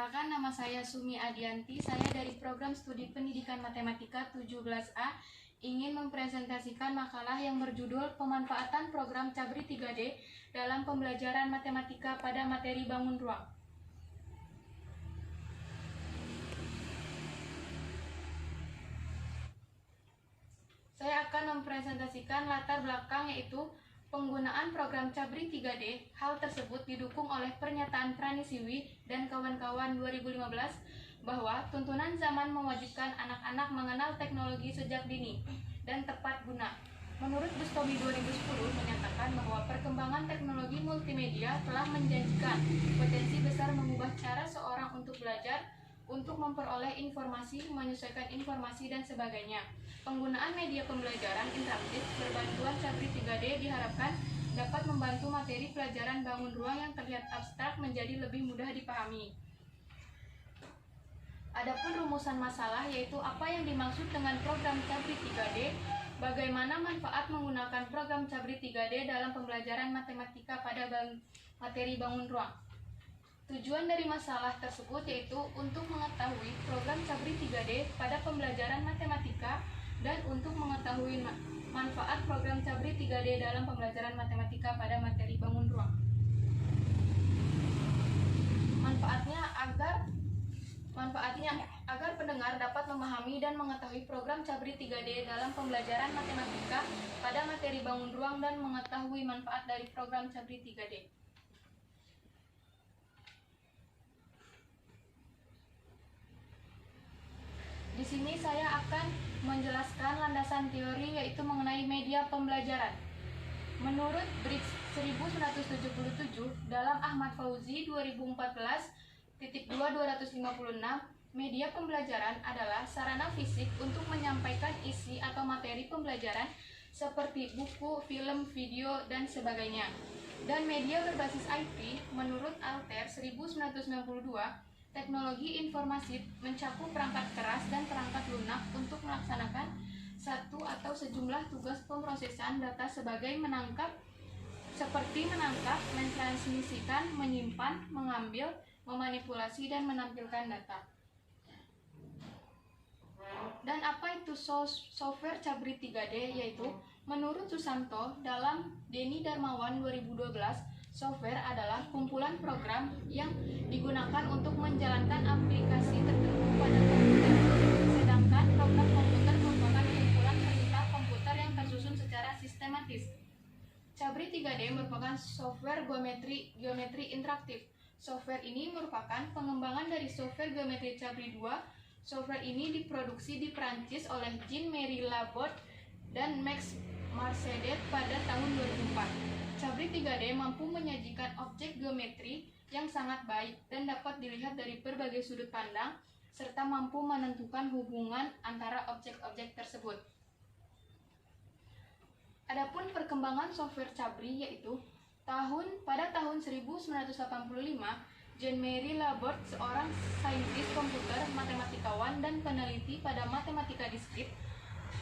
Perkenalkan, nama saya Sumi Adianti. Saya dari program studi pendidikan matematika 17A ingin mempresentasikan makalah yang berjudul Pemanfaatan Program Cabri 3D dalam Pembelajaran Matematika pada Materi Bangun Ruang. Saya akan mempresentasikan latar belakang, yaitu penggunaan program Cabri 3D. Hal tersebut didukung oleh pernyataan Pranisiwi dan kawan-kawan 2015 bahwa tuntunan zaman mewajibkan anak-anak mengenal teknologi sejak dini dan tepat guna. Menurut Bustomi 2010 menyatakan bahwa perkembangan teknologi multimedia telah menjanjikan potensi besar mengubah cara seorang untuk belajar, untuk memperoleh informasi, menyesuaikan informasi, dan sebagainya. Penggunaan media pembelajaran interaktif berbantuan Cabri 3D diharapkan dapat membantu materi pelajaran bangun ruang yang terlihat abstrak menjadi lebih mudah dipahami. Adapun rumusan masalah, yaitu apa yang dimaksud dengan program Cabri 3D, bagaimana manfaat menggunakan program Cabri 3D dalam pembelajaran matematika pada materi bangun ruang. Tujuan dari masalah tersebut yaitu untuk mengetahui program Cabri 3D pada pembelajaran matematika dan untuk mengetahui manfaat program Cabri 3D dalam pembelajaran matematika pada materi bangun ruang. Manfaatnya agar pendengar dapat memahami dan mengetahui program Cabri 3D dalam pembelajaran matematika pada materi bangun ruang dan mengetahui manfaat dari program Cabri 3D. Di sini saya akan menjelaskan landasan teori, yaitu mengenai media pembelajaran. Menurut Briggs 1977 dalam Ahmad Fauzi 2014.2.256, media pembelajaran adalah sarana fisik untuk menyampaikan isi atau materi pembelajaran seperti buku, film, video, dan sebagainya. Dan media berbasis IP, menurut Altair 1992, teknologi informasi mencakup perangkat keras dan perangkat lunak untuk melaksanakan satu atau sejumlah tugas pemrosesan data sebagai seperti menangkap, mentransmisikan, menyimpan, mengambil, memanipulasi, dan menampilkan data. Dan apa itu software Cabri 3D? Yaitu menurut Susanto dalam Denny Darmawan 2012, software adalah kumpulan program yang digunakan untuk menjalankan aplikasi tertentu pada komputer, sedangkan program komputer merupakan kumpulan perintah komputer yang tersusun secara sistematis. Cabri 3D merupakan software geometri interaktif. Software ini merupakan pengembangan dari software geometri Cabri 2. Software ini diproduksi di Prancis oleh Jean-Marie Laborde dan Max Marchadet pada tahun 2004. Cabri 3D mampu menyajikan objek geometri yang sangat baik dan dapat dilihat dari berbagai sudut pandang, serta mampu menentukan hubungan antara objek-objek tersebut. Adapun perkembangan software Cabri, yaitu pada tahun 1985, Jean-Marie Laborde, seorang saintis komputer, matematikawan, dan peneliti pada matematika diskrit,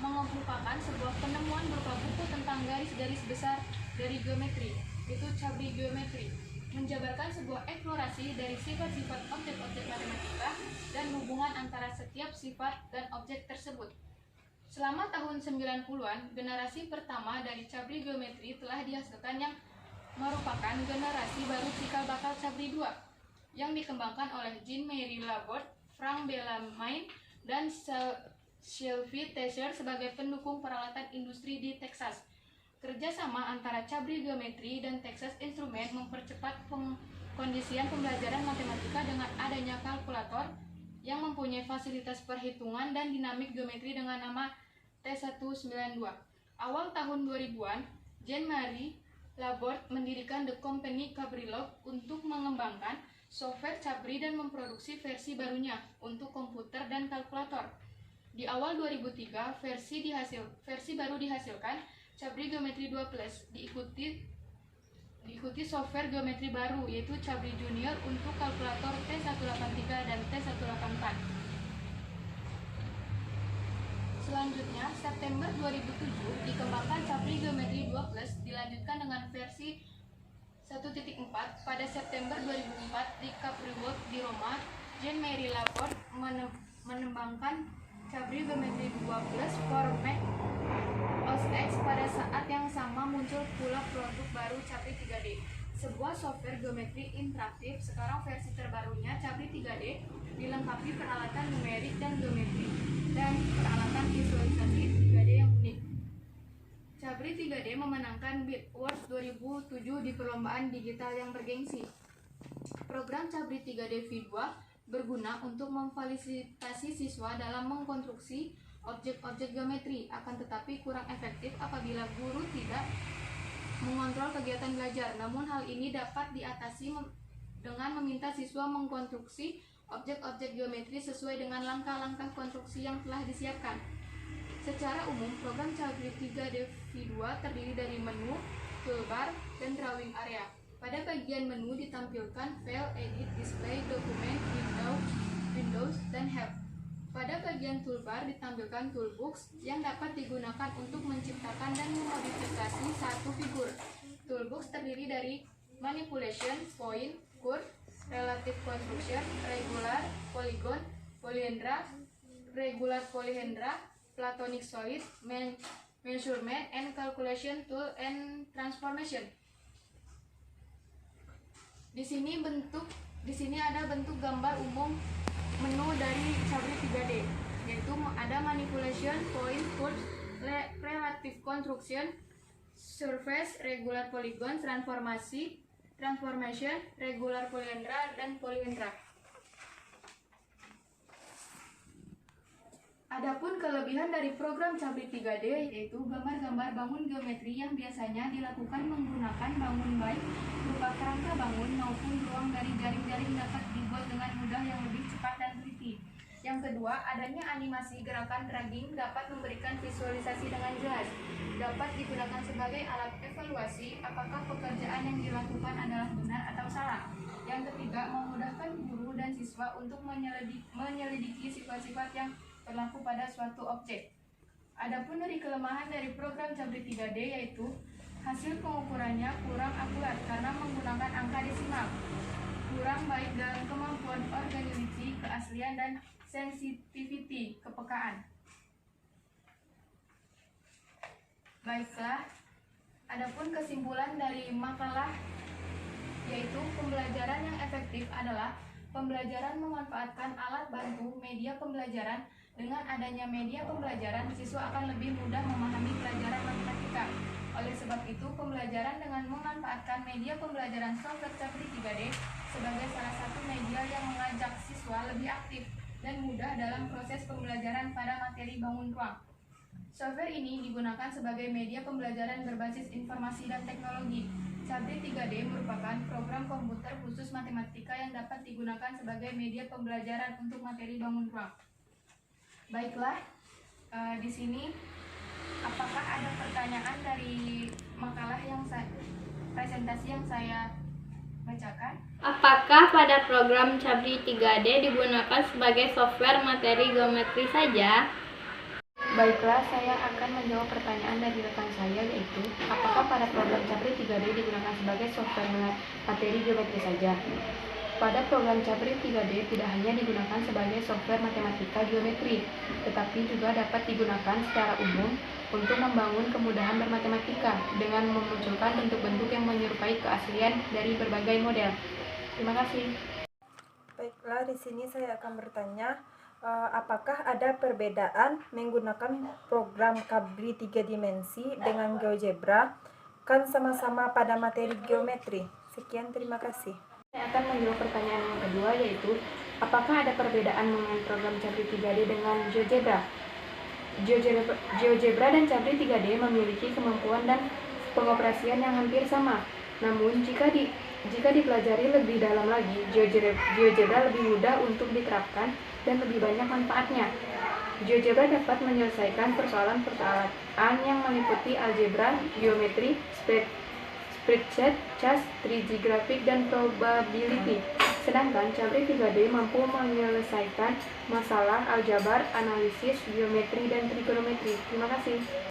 mengemukakan sebuah penemuan berupa buku tentang garis-garis besar dari geometri, yaitu Cabri Geometri, menjabarkan sebuah eksplorasi dari sifat-sifat objek-objek matematika dan hubungan antara setiap sifat dan objek tersebut. Selama tahun 90-an, generasi pertama dari Cabri Geometri telah dihasilkan, yang merupakan generasi baru cikal bakal Cabri 2, yang dikembangkan oleh Jean-Marie Laborde, Frank Bellarmine, dan Sylvie Tesher sebagai pendukung peralatan industri di Texas. Kerjasama antara Cabri Geometri dan Texas Instruments mempercepat pengkondisian pembelajaran matematika dengan adanya kalkulator yang mempunyai fasilitas perhitungan dan dinamik geometri dengan nama T192. Awal tahun 2000-an, Jean-Marie Laborde mendirikan The Company Cabrilog untuk mengembangkan software Cabri dan memproduksi versi barunya untuk komputer dan kalkulator. Di awal 2003, versi baru dihasilkan, Cabri Geometri 2 Plus, diikuti software geometri baru, yaitu Cabri Junior untuk kalkulator T183 dan T184. Selanjutnya, September 2007, dikembangkan Cabri Geometri 2 Plus, dilanjutkan dengan versi 1.4 pada September 2004 di Capriworks di Roma. Jean Marie Laporte mengembangkan Cabri Geometri 2 Plus for Mac OS X. Pada saat yang sama muncul pula produk baru Cabri 3D, sebuah software geometri interaktif. Sekarang versi terbarunya Cabri 3D dilengkapi peralatan numerik dan geometri dan peralatan visualisasi 3D yang unik. Cabri 3D memenangkan Beat Awards 2007 di perlombaan digital yang bergengsi. Program Cabri 3D V2 berguna untuk memfasilitasi siswa dalam mengkonstruksi objek-objek geometri, akan tetapi kurang efektif apabila guru tidak mengontrol kegiatan belajar. Namun hal ini dapat diatasi dengan meminta siswa mengkonstruksi objek-objek geometri sesuai dengan langkah-langkah konstruksi yang telah disiapkan. Secara umum, program Cabri 3D V2 terdiri dari menu, toolbar, dan drawing area. Pada bagian menu ditampilkan File, Edit, Display, Dokumen, Windows, dan Help. Pada bagian toolbar ditampilkan toolbox yang dapat digunakan untuk menciptakan dan memodifikasi satu figur. Toolbox terdiri dari Manipulation, Point, Curve, Relative Construction, Regular, Polygon, Polyhedra, Regular Polyhedra, Platonic Solid, Measurement, and Calculation Tool and Transformation. Di sini ada bentuk gambar umum menu dari Cabri 3D, yaitu ada Manipulation, Point, Curve, Relative Construction, Surface, Regular Polygon, Transformation, Regular Polyhedra, dan Polyhedra. Adapun kelebihan dari program Cabri 3D yaitu gambar-gambar bangun geometri yang biasanya dilakukan menggunakan bangun baik berupa kerangka bangun maupun ruang dari jaring-jaring dapat dibuat dengan mudah yang lebih cepat dan teliti. Yang kedua, adanya animasi gerakan dragging dapat memberikan visualisasi dengan jelas. Dapat digunakan sebagai alat evaluasi apakah pekerjaan yang dilakukan adalah benar atau salah. Yang ketiga, memudahkan guru dan siswa untuk menyelidiki sifat-sifat yang berlaku pada suatu objek. Adapun dari kelemahan dari program Cabri 3D yaitu hasil pengukurannya kurang akurat karena menggunakan angka desimal, kurang baik dalam kemampuan organisasi, keaslian, dan sensitivity, kepekaan. Baiklah, adapun kesimpulan dari makalah yaitu pembelajaran yang efektif adalah pembelajaran memanfaatkan alat bantu media pembelajaran. Dengan adanya media pembelajaran, siswa akan lebih mudah memahami pelajaran matematika. Oleh sebab itu, pembelajaran dengan memanfaatkan media pembelajaran software Cabri 3D sebagai salah satu media yang mengajak siswa lebih aktif dan mudah dalam proses pembelajaran pada materi bangun ruang. Software ini digunakan sebagai media pembelajaran berbasis informasi dan teknologi. Cabri 3D merupakan program komputer khusus matematika yang dapat digunakan sebagai media pembelajaran untuk materi bangun ruang. Baiklah, di sini apakah ada pertanyaan dari makalah yang presentasi yang saya bacakan? Apakah pada program Cabri 3D digunakan sebagai software materi geometri saja? Baiklah, saya akan menjawab pertanyaan dari rekan saya, yaitu apakah pada program Cabri 3D digunakan sebagai software materi geometri saja? Pada program Cabri 3D tidak hanya digunakan sebagai software matematika geometri, tetapi juga dapat digunakan secara umum untuk membangun kemudahan bermatematika dengan memunculkan bentuk-bentuk yang menyerupai keaslian dari berbagai model. Terima kasih. Baiklah, di sini saya akan bertanya, apakah ada perbedaan menggunakan program Cabri 3 dimensi dengan GeoGebra? Kan sama-sama pada materi geometri. Sekian, terima kasih. Saya akan menjawab pertanyaan yang kedua, yaitu apakah ada perbedaan mengenai program Cabri 3D dengan GeoGebra? GeoGebra dan Cabri 3D memiliki kemampuan dan pengoperasian yang hampir sama. Namun, jika dipelajari lebih dalam lagi, GeoGebra lebih mudah untuk diterapkan dan lebih banyak manfaatnya. GeoGebra dapat menyelesaikan persoalan-persoalan yang meliputi algebra, geometri, spreadsheet, charts, 3D grafik, dan probability. Sedangkan Cabri 3D mampu menyelesaikan masalah aljabar, analisis, geometri, dan trigonometri. Terima kasih.